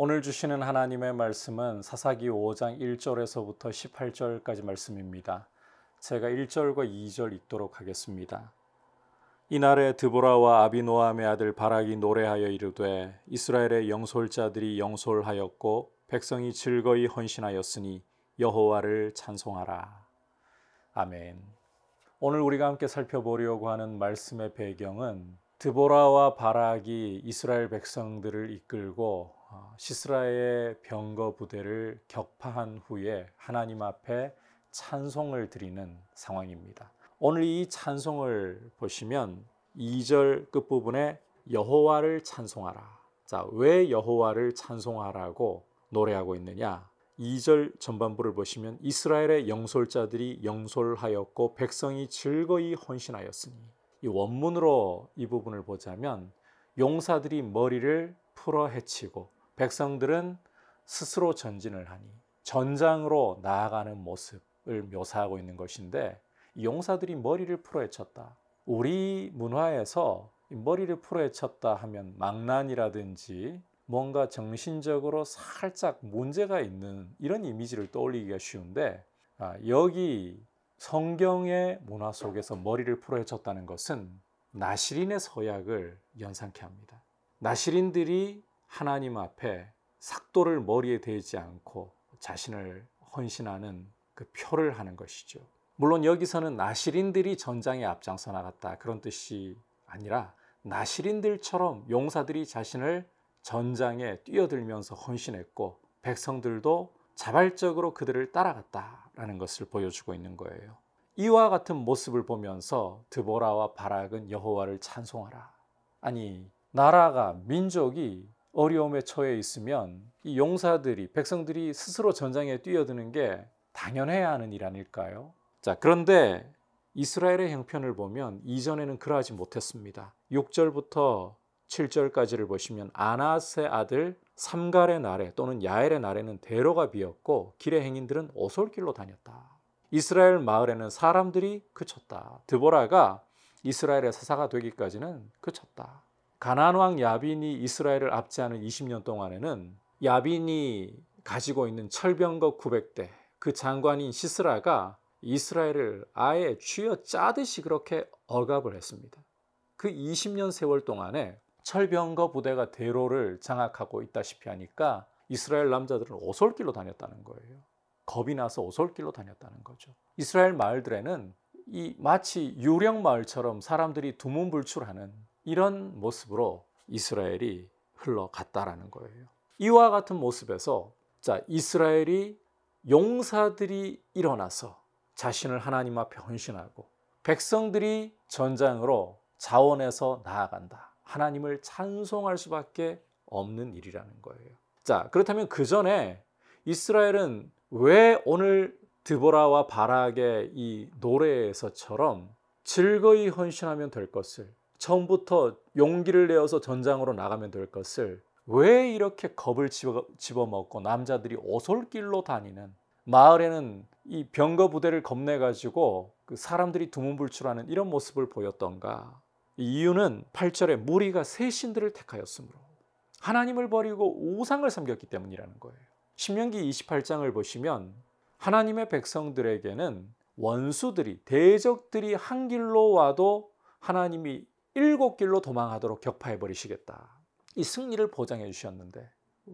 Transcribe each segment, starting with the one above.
오늘 주시는 하나님의 말씀은 사사기 5장 1절에서부터 18절까지 말씀입니다. 제가 1절과 2절 읽도록 하겠습니다. 이날에 드보라와 아비노함의 아들 바락이 노래하여 이르되 이스라엘의 영솔자들이 영솔하였고 백성이 즐거이 헌신하였으니 여호와를 찬송하라. 아멘. 오늘 우리가 함께 살펴보려고 하는 말씀의 배경은 드보라와 바락이 이스라엘 백성들을 이끌고 시스라의 병거 부대를 격파한 후에 하나님 앞에 찬송을 드리는 상황입니다. 오늘 이 찬송을 보시면 2절 끝부분에 여호와를 찬송하라. 자, 왜 여호와를 찬송하라고 노래하고 있느냐? 2절 전반부를 보시면 이스라엘의 영솔자들이 영솔하였고 백성이 즐거이 헌신하였으니, 이 원문으로 이 부분을 보자면 용사들이 머리를 풀어 헤치고 백성들은 스스로 전진을 하니 전장으로 나아가는 모습을 묘사하고 있는 것인데, 용사들이 머리를 풀어 헤쳤다. 우리 문화에서 머리를 풀어 헤쳤다 하면 망난이라든지 뭔가 정신적으로 살짝 문제가 있는 이런 이미지를 떠올리기가 쉬운데, 여기 성경의 문화 속에서 머리를 풀어 헤쳤다는 것은 나시린의 서약을 연상케 합니다. 나시린들이 하나님 앞에 삭도를 머리에 대지 않고 자신을 헌신하는 그 표를 하는 것이죠. 물론 여기서는 나시린들이 전장에 앞장서 나갔다 그런 뜻이 아니라 나시린들처럼 용사들이 자신을 전장에 뛰어들면서 헌신했고 백성들도 자발적으로 그들을 따라갔다라는 것을 보여주고 있는 거예요. 이와 같은 모습을 보면서 드보라와 바락은 여호와를 찬송하라. 아니, 나라가, 민족이 어려움에 처해 있으면 이 용사들이, 백성들이 스스로 전장에 뛰어드는 게 당연해야 하는 일 아닐까요? 자, 그런데 이스라엘의 형편을 보면 이전에는 그러하지 못했습니다. 6절부터 7절까지를 보시면 아낫의 아들 삼갈의 날에 또는 야엘의 날에는 대로가 비었고 길의 행인들은 오솔길로 다녔다. 이스라엘 마을에는 사람들이 그쳤다. 드보라가 이스라엘의 사사가 되기까지는 그쳤다. 가나안 왕 야빈이 이스라엘을 압제하는 20년 동안에는 야빈이 가지고 있는 철병거 900대, 그 장관인 시스라가 이스라엘을 아예 쥐어 짜듯이 그렇게 억압을 했습니다. 그 20년 세월 동안에 철병거 부대가 대로를 장악하고 있다시피 하니까 이스라엘 남자들은 오솔길로 다녔다는 거예요. 겁이 나서 오솔길로 다녔다는 거죠. 이스라엘 마을들에는 이 마치 유령 마을처럼 사람들이 두문불출하는 이런 모습으로 이스라엘이 흘러갔다라는 거예요. 이와 같은 모습에서 이스라엘이 용사들이 일어나서 자신을 하나님 앞에 헌신하고 백성들이 전장으로 자원해서 나아간다. 하나님을 찬송할 수밖에 없는 일이라는 거예요. 자, 그렇다면 그 전에 이스라엘은 왜 오늘 드보라와 바락의 이 노래에서처럼 즐거이 헌신하면 될 것을, 처음부터 용기를 내어서 전장으로 나가면 될 것을 왜 이렇게 겁을 집어먹고 남자들이 오솔길로 다니는, 마을에는 이 병거 부대를 겁내가지고 그 사람들이 두문불출하는 이런 모습을 보였던가? 이유는 8절에 무리가 새 신들을 택하였으므로, 하나님을 버리고 우상을 섬겼기 때문이라는 거예요. 신명기 28장을 보시면 하나님의 백성들에게는 원수들이, 대적들이 한 길로 와도 하나님이 7길로 도망하도록 격파해 버리시겠다, 이 승리를 보장해 주셨는데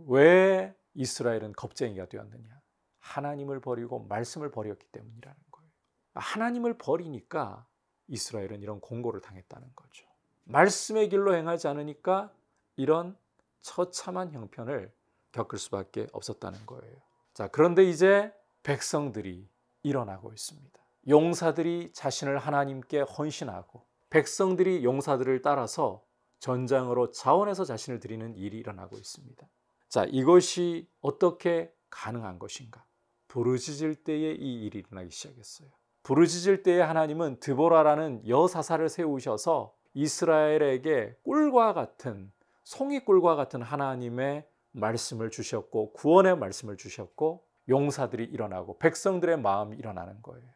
왜 이스라엘은 겁쟁이가 되었느냐? 하나님을 버리고 말씀을 버렸기 때문이라는 거예요. 하나님을 버리니까 이스라엘은 이런 공고를 당했다는 거죠. 말씀의 길로 행하지 않으니까 이런 처참한 형편을 겪을 수밖에 없었다는 거예요. 자, 그런데 이제 백성들이 일어나고 있습니다. 용사들이 자신을 하나님께 헌신하고 백성들이 용사들을 따라서 전장으로 자원해서 자신을 드리는 일이 일어나고 있습니다. 자, 이것이 어떻게 가능한 것인가? 부르짖을 때에 이 일이 일어나기 시작했어요. 부르짖을 때에 하나님은 드보라라는 여사사를 세우셔서 이스라엘에게 꿀과 같은, 송이꿀과 같은 하나님의 말씀을 주셨고 구원의 말씀을 주셨고 용사들이 일어나고 백성들의 마음이 일어나는 거예요.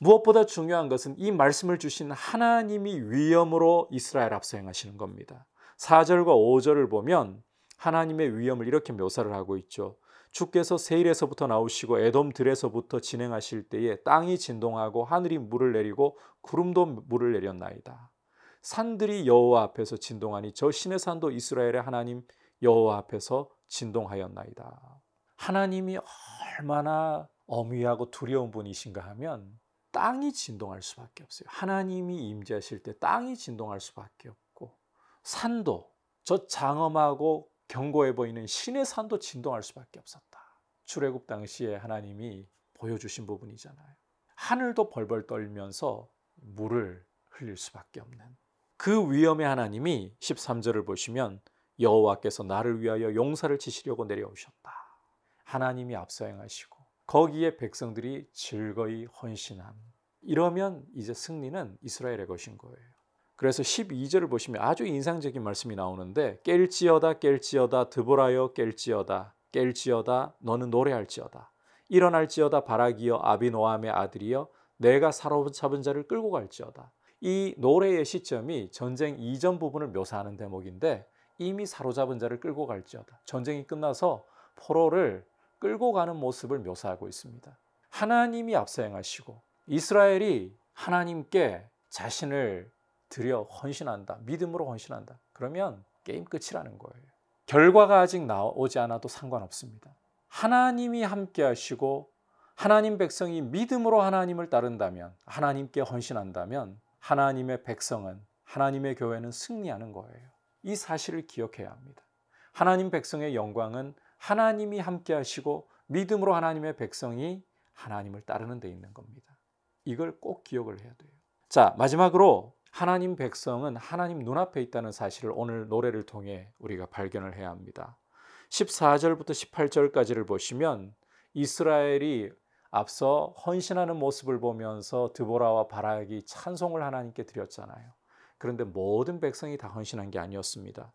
무엇보다 중요한 것은 이 말씀을 주신 하나님이 위엄으로 이스라엘 앞서 행하시는 겁니다. 4절과 5절을 보면 하나님의 위엄을 이렇게 묘사를 하고 있죠. 주께서 세일에서부터 나오시고 에돔 들에서부터 진행하실 때에 땅이 진동하고 하늘이 물을 내리고 구름도 물을 내렸나이다. 산들이 여호와 앞에서 진동하니 저 신의 산도 이스라엘의 하나님 여호와 앞에서 진동하였나이다. 하나님이 얼마나 엄위하고 두려운 분이신가 하면 땅이 진동할 수밖에 없어요. 하나님이 임재하실 때 땅이 진동할 수밖에 없고, 산도, 저 장엄하고 견고해 보이는 신의 산도 진동할 수밖에 없었다. 출애굽 당시에 하나님이 보여주신 부분이잖아요. 하늘도 벌벌 떨면서 물을 흘릴 수밖에 없는 그 위엄의 하나님이 13절을 보시면 여호와께서 나를 위하여 용사를 치시려고 내려오셨다. 하나님이 앞서 행하시고 거기에 백성들이 즐거이 헌신함. 이러면 이제 승리는 이스라엘의 것인 거예요. 그래서 12절을 보시면 아주 인상적인 말씀이 나오는데, 깰지어다 드보라여 깰지어다 너는 노래할지어다. 일어날지어다 바라기여 아비노함의 아들이여 내가 사로잡은 자를 끌고 갈지어다. 이 노래의 시점이 전쟁 이전 부분을 묘사하는 대목인데, 이미 사로잡은 자를 끌고 갈지어다. 전쟁이 끝나서 포로를 끌고 가는 모습을 묘사하고 있습니다. 하나님이 앞서 행하시고 이스라엘이 하나님께 자신을 드려 헌신한다. 믿음으로 헌신한다. 그러면 게임 끝이라는 거예요. 결과가 아직 나오지 않아도 상관없습니다. 하나님이 함께 하시고 하나님 백성이 믿음으로 하나님을 따른다면, 하나님께 헌신한다면 하나님의 백성은, 하나님의 교회는 승리하는 거예요. 이 사실을 기억해야 합니다. 하나님 백성의 영광은 하나님이 함께 하시고 믿음으로 하나님의 백성이 하나님을 따르는 데 있는 겁니다. 이걸 꼭 기억을 해야 돼요. 자, 마지막으로 하나님 백성은 하나님 눈앞에 있다는 사실을 오늘 노래를 통해 우리가 발견을 해야 합니다. 14절부터 18절까지를 보시면 이스라엘이 앞서 헌신하는 모습을 보면서 드보라와 바락이 찬송을 하나님께 드렸잖아요. 그런데 모든 백성이 다 헌신한 게 아니었습니다.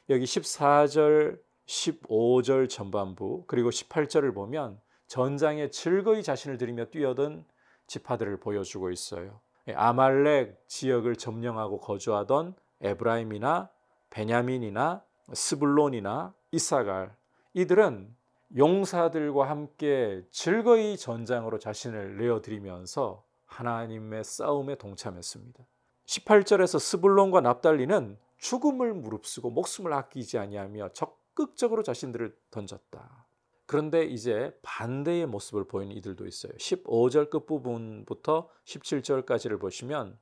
여기 14절, 15절 전반부 그리고 18절을 보면 전장에 즐거이 자신을 들이며 뛰어든 지파들을 보여주고 있어요. 아말렉 지역을 점령하고 거주하던 에브라임이나 베냐민이나 스불론이나 이사갈, 이들은 용사들과 함께 즐거이 전장으로 자신을 내어드리면서 하나님의 싸움에 동참했습니다. 18절에서 스불론과 납달리는 죽음을 무릅쓰고 목숨을 아끼지 아니하며 적극적으로 자신들을 던졌다. 그런데 이제 반대의 모습을 보이는 이들도 있어요. 15절 끝부분부터 17절까지를 보시면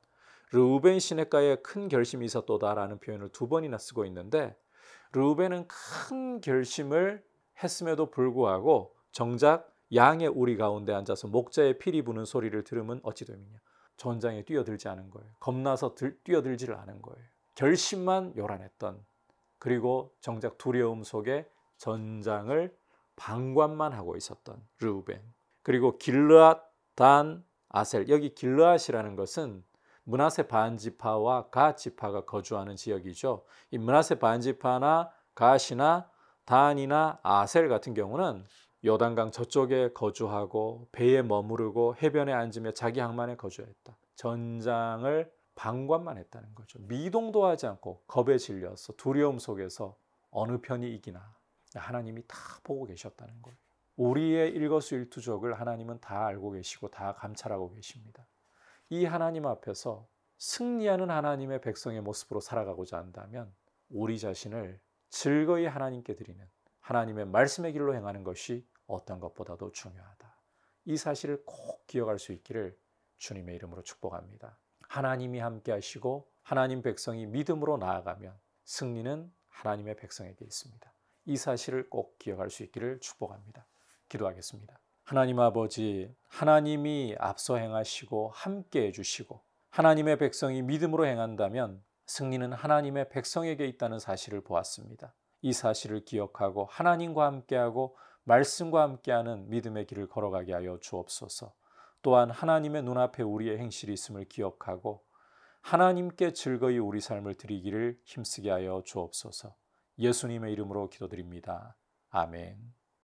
르우벤 시냇가에 큰 결심이 있었도다라는 표현을 2번이나 쓰고 있는데, 르우벤은 큰 결심을 했음에도 불구하고 정작 양의 우리 가운데 앉아서 목자의 피리 부는 소리를 들으면 어찌 됨이냐. 전장에 뛰어들지 않은 거예요. 겁나서 뛰어들지를 않은 거예요. 결심만 요란했던, 그리고 정작 두려움 속에 전장을 방관만 하고 있었던 르우벤. 그리고 길르앗, 단, 아셀. 여기 길르앗이라는 것은 므낫세 반지파와 갓 지파가 거주하는 지역이죠. 이 므낫세 반지파나 갓이나 단이나 아셀 같은 경우는 요단강 저쪽에 거주하고 배에 머무르고 해변에 앉으며 자기 항만에 거주했다. 전장을 방관만 했다는 거죠. 미동도 하지 않고 겁에 질려서 두려움 속에서 어느 편이 이기나 하나님이 다 보고 계셨다는 거예요. 우리의 일거수일투족을 하나님은 다 알고 계시고 다 감찰하고 계십니다. 이 하나님 앞에서 승리하는 하나님의 백성의 모습으로 살아가고자 한다면 우리 자신을 즐거이 하나님께 드리는 하나님의 말씀의 길로 행하는 것이 어떤 것보다도 중요하다. 이 사실을 꼭 기억할 수 있기를 주님의 이름으로 축복합니다. 하나님이 함께 하시고 하나님 백성이 믿음으로 나아가면 승리는 하나님의 백성에게 있습니다. 이 사실을 꼭 기억할 수 있기를 축복합니다. 기도하겠습니다. 하나님 아버지, 하나님이 앞서 행하시고 함께 해주시고 하나님의 백성이 믿음으로 행한다면 승리는 하나님의 백성에게 있다는 사실을 보았습니다. 이 사실을 기억하고 하나님과 함께하고 말씀과 함께하는 믿음의 길을 걸어가게 하여 주옵소서. 또한 하나님의 눈앞에 우리의 행실이 있음을 기억하고 하나님께 즐거이 우리 삶을 드리기를 힘쓰게 하여 주옵소서. 예수님의 이름으로 기도드립니다. 아멘.